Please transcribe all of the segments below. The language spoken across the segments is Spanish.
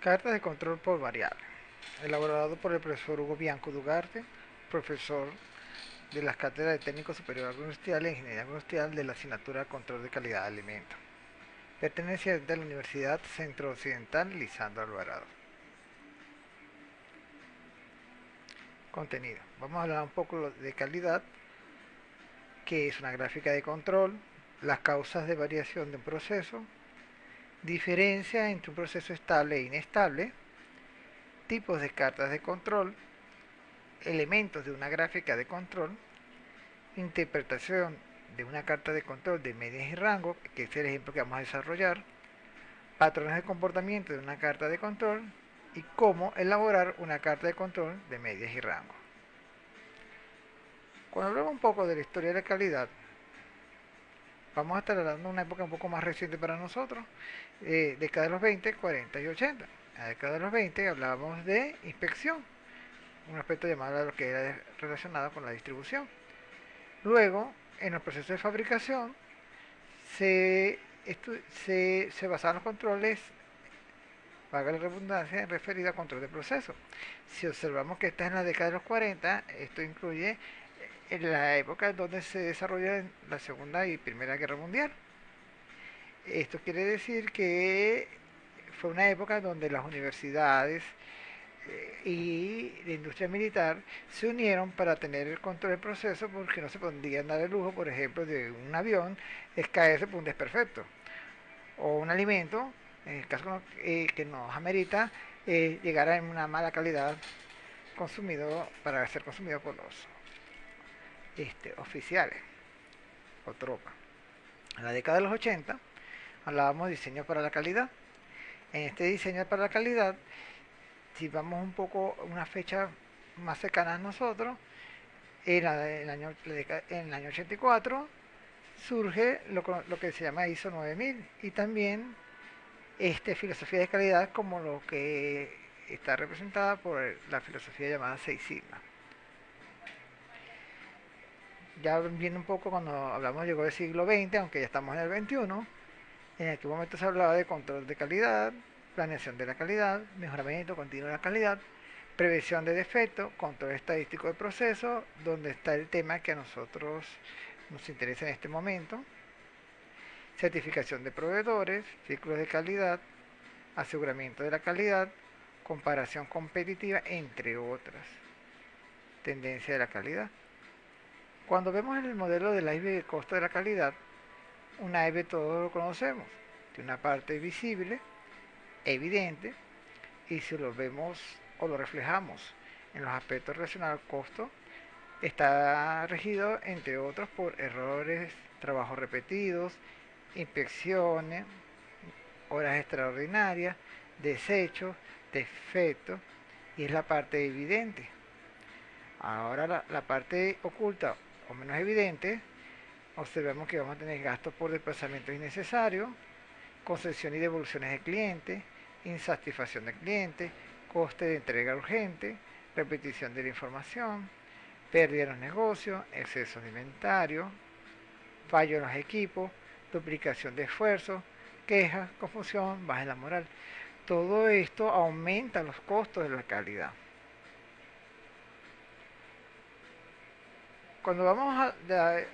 Cartas de control por variable, elaborado por el profesor Hugo Bianco Dugarte, profesor de las cátedras de Técnico Superior Agroindustrial e Ingeniería Agroindustrial de la asignatura Control de Calidad de Alimentos, perteneciente a la Universidad Centro Occidental Lisandro Alvarado. Contenido. Vamos a hablar un poco de calidad, que es una gráfica de control, las causas de variación de un proceso, diferencia entre un proceso estable e inestable, tipos de cartas de control, elementos de una gráfica de control, interpretación de una carta de control de medias y rango, que es el ejemplo que vamos a desarrollar, patrones de comportamiento de una carta de control y cómo elaborar una carta de control de medias y rango. Cuando hablamos un poco de la historia de la calidad, vamos a estar hablando de una época un poco más reciente para nosotros, década de los 20, 40 y 80. En la década de los 20 hablábamos de inspección, un aspecto llamado a lo que era relacionado con la distribución. Luego, en los procesos de fabricación, se basaban los controles, valga la redundancia, referida a control de proceso. Si observamos que esta es en la década de los 40, esto incluye en la época donde se desarrolla la Segunda y Primera Guerra Mundial. Esto quiere decir que fue una época donde las universidades y la industria militar se unieron para tener el control del proceso, porque no se podían dar el lujo, por ejemplo, de un avión es caerse por un desperfecto, o un alimento, en el caso que nos amerita llegar a una mala calidad consumido para ser consumido por los oficiales o tropas. En la década de los 80 hablábamos de diseño para la calidad. En este diseño para la calidad, si vamos un poco a una fecha más cercana a nosotros, en el año 84 surge lo que se llama ISO 9000 y también filosofía de calidad, como lo que está representada por la filosofía llamada 6 Sigma. Ya viendo un poco, cuando hablamos llegó del siglo XX, aunque ya estamos en el XXI, en aquel momento se hablaba de control de calidad, planeación de la calidad, mejoramiento continuo de la calidad, prevención de defectos, control estadístico de procesos, donde está el tema que a nosotros nos interesa en este momento, certificación de proveedores, ciclos de calidad, aseguramiento de la calidad, comparación competitiva, entre otras. Tendencia de la calidad. Cuando vemos en el modelo del iceberg de costo de la calidad, un iceberg todos lo conocemos, tiene una parte visible, evidente, y si lo vemos o lo reflejamos en los aspectos relacionados al costo, está regido entre otros por errores, trabajos repetidos, inspecciones, horas extraordinarias, desechos, defectos, y es la parte evidente. Ahora la parte oculta o menos evidente, observamos que vamos a tener gastos por desplazamientos innecesarios, concesión y devoluciones de cliente, insatisfacción del cliente, coste de entrega urgente, repetición de la información, pérdida en los negocios, exceso de inventario, fallo en los equipos, duplicación de esfuerzos, quejas, confusión, baja en la moral. Todo esto aumenta los costos de la calidad. Cuando vamos a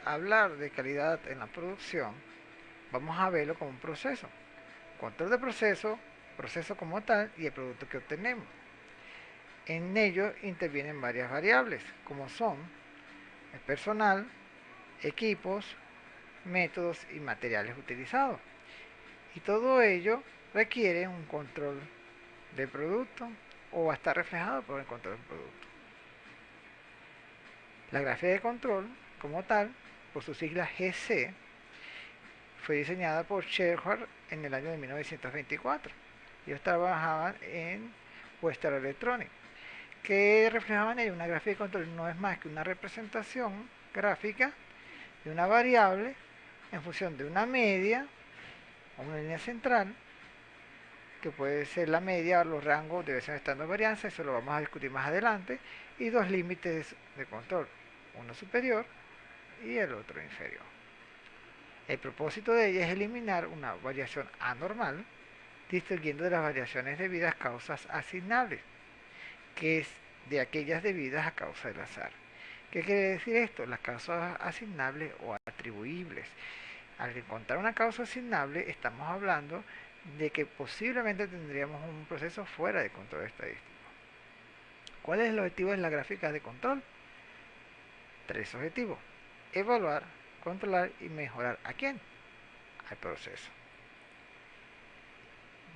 hablar de calidad en la producción, vamos a verlo como un proceso. Control de proceso, proceso como tal y el producto que obtenemos. En ello intervienen varias variables, como son el personal, equipos, métodos y materiales utilizados. Y todo ello requiere un control del producto o va a estar reflejado por el control del producto. La gráfica de control, como tal, por sus siglas GC, fue diseñada por Sherhard en el año de 1924. Ellos trabajaban en Western Electronics, que reflejaban en una gráfica de control no es más que una representación gráfica de una variable en función de una media o una línea central, que puede ser la media o los rangos de desviación estándar de varianza, eso lo vamos a discutir más adelante, y dos límites de control, uno superior y el otro inferior. El propósito de ella es eliminar una variación anormal distinguiendo de las variaciones debidas a causas asignables, que es de aquellas debidas a causa del azar. ¿Qué quiere decir esto? Las causas asignables o atribuibles. Al encontrar una causa asignable, estamos hablando de que posiblemente tendríamos un proceso fuera de control estadístico. ¿Cuál es el objetivo de la gráfica de control? 3 objetivos: evaluar, controlar y mejorar. ¿A quién? Al proceso.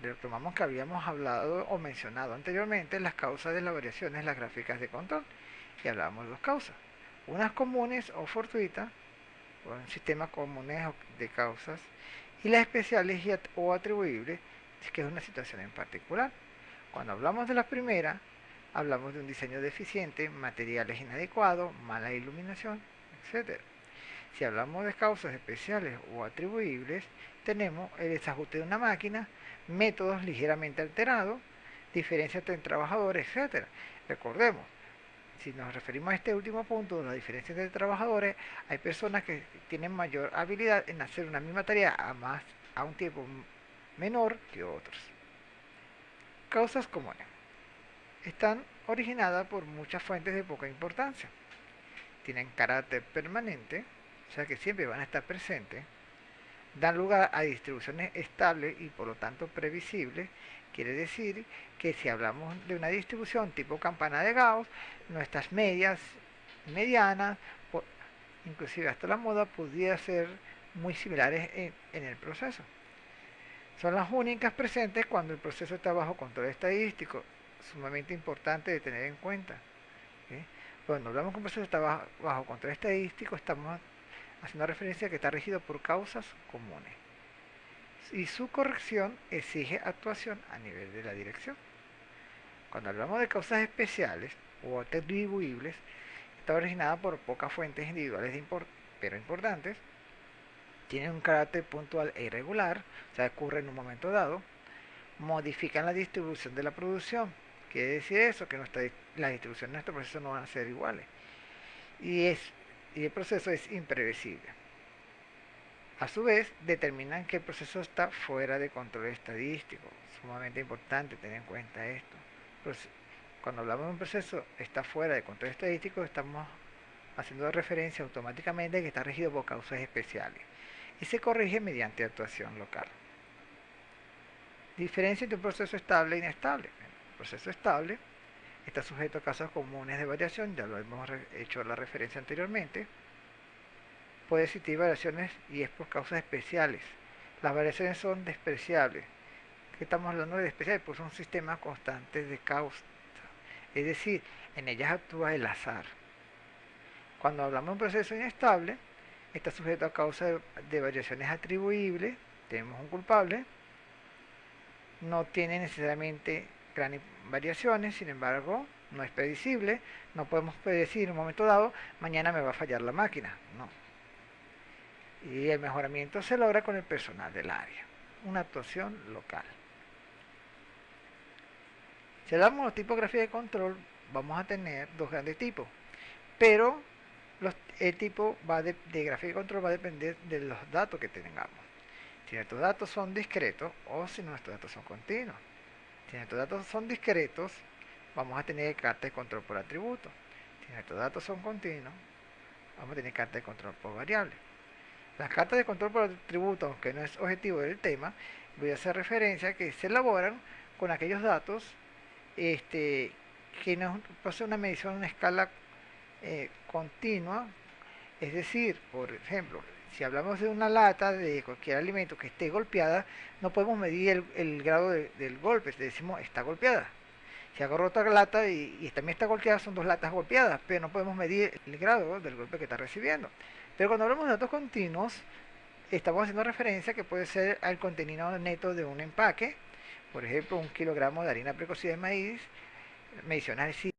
Retomamos que habíamos hablado o mencionado anteriormente las causas de las variaciones en las gráficas de control, y hablábamos de dos causas: unas comunes o fortuitas, o en sistemas comunes de causas, y las especiales o atribuibles, que es una situación en particular. Cuando hablamos de las primeras, hablamos de un diseño deficiente, materiales inadecuados, mala iluminación, etc. Si hablamos de causas especiales o atribuibles, tenemos el desajuste de una máquina, métodos ligeramente alterados, diferencias entre trabajadores, etc. Recordemos, si nos referimos a este último punto, la diferencia entre trabajadores, hay personas que tienen mayor habilidad en hacer una misma tarea a un tiempo menor que otros. Causas comunes. Están originadas por muchas fuentes de poca importancia. Tienen carácter permanente, o sea que siempre van a estar presentes. Dan lugar a distribuciones estables y por lo tanto previsibles. Quiere decir que si hablamos de una distribución tipo campana de Gauss, nuestras medias, medianas, inclusive hasta la moda, pudiera ser muy similares en el proceso. Son las únicas presentes cuando el proceso está bajo control estadístico, sumamente importante de tener en cuenta. ¿Sí? Cuando hablamos que un proceso está bajo control estadístico, estamos haciendo referencia a que está regido por causas comunes, y su corrección exige actuación a nivel de la dirección. Cuando hablamos de causas especiales o atribuibles, está originada por pocas fuentes individuales pero importantes, tienen un carácter puntual e irregular, o sea, ocurre en un momento dado, modifican la distribución de la producción. Quiere decir eso, que la distribución de nuestro proceso no van a ser iguales, y el proceso es imprevisible. A su vez, determinan que el proceso está fuera de control estadístico. Sumamente importante tener en cuenta esto. Cuando hablamos de un proceso está fuera de control estadístico, estamos haciendo referencia automáticamente a que está regido por causas especiales y se corrige mediante actuación local. Diferencia entre un proceso estable e inestable. El proceso estable está sujeto a causas comunes de variación, ya lo hemos hecho la referencia anteriormente. Puede existir variaciones y es por causas especiales. Las variaciones son despreciables. ¿Qué estamos hablando de despreciables? Pues son sistemas constantes de causa. Es decir, en ellas actúa el azar. Cuando hablamos de un proceso inestable, está sujeto a causa de variaciones atribuibles. Tenemos un culpable. No tiene necesariamente grandes variaciones, sin embargo, no es predecible. No podemos predecir en un momento dado, mañana me va a fallar la máquina. No. Y el mejoramiento se logra con el personal del área, una actuación local. Si hablamos de tipografía de control, vamos a tener dos grandes tipos, pero el tipo de gráfica de control va a depender de los datos que tengamos. Si nuestros datos son discretos o si nuestros datos son continuos. Si nuestros datos son discretos, vamos a tener carta de control por atributo. Si nuestros datos son continuos, vamos a tener carta de control por variable. Las cartas de control por atributo, aunque no es objetivo del tema, voy a hacer referencia a que se elaboran con aquellos datos que no poseen una medición en una escala continua. Es decir, por ejemplo, si hablamos de una lata de cualquier alimento que esté golpeada, no podemos medir el grado del golpe, decimos está golpeada. Si agarro otra lata y también está golpeada, son dos latas golpeadas, pero no podemos medir el grado del golpe que está recibiendo. Pero cuando hablamos de datos continuos, estamos haciendo referencia que puede ser al contenido neto de un empaque. Por ejemplo, 1 kilogramo de harina precocida de maíz, medicionar si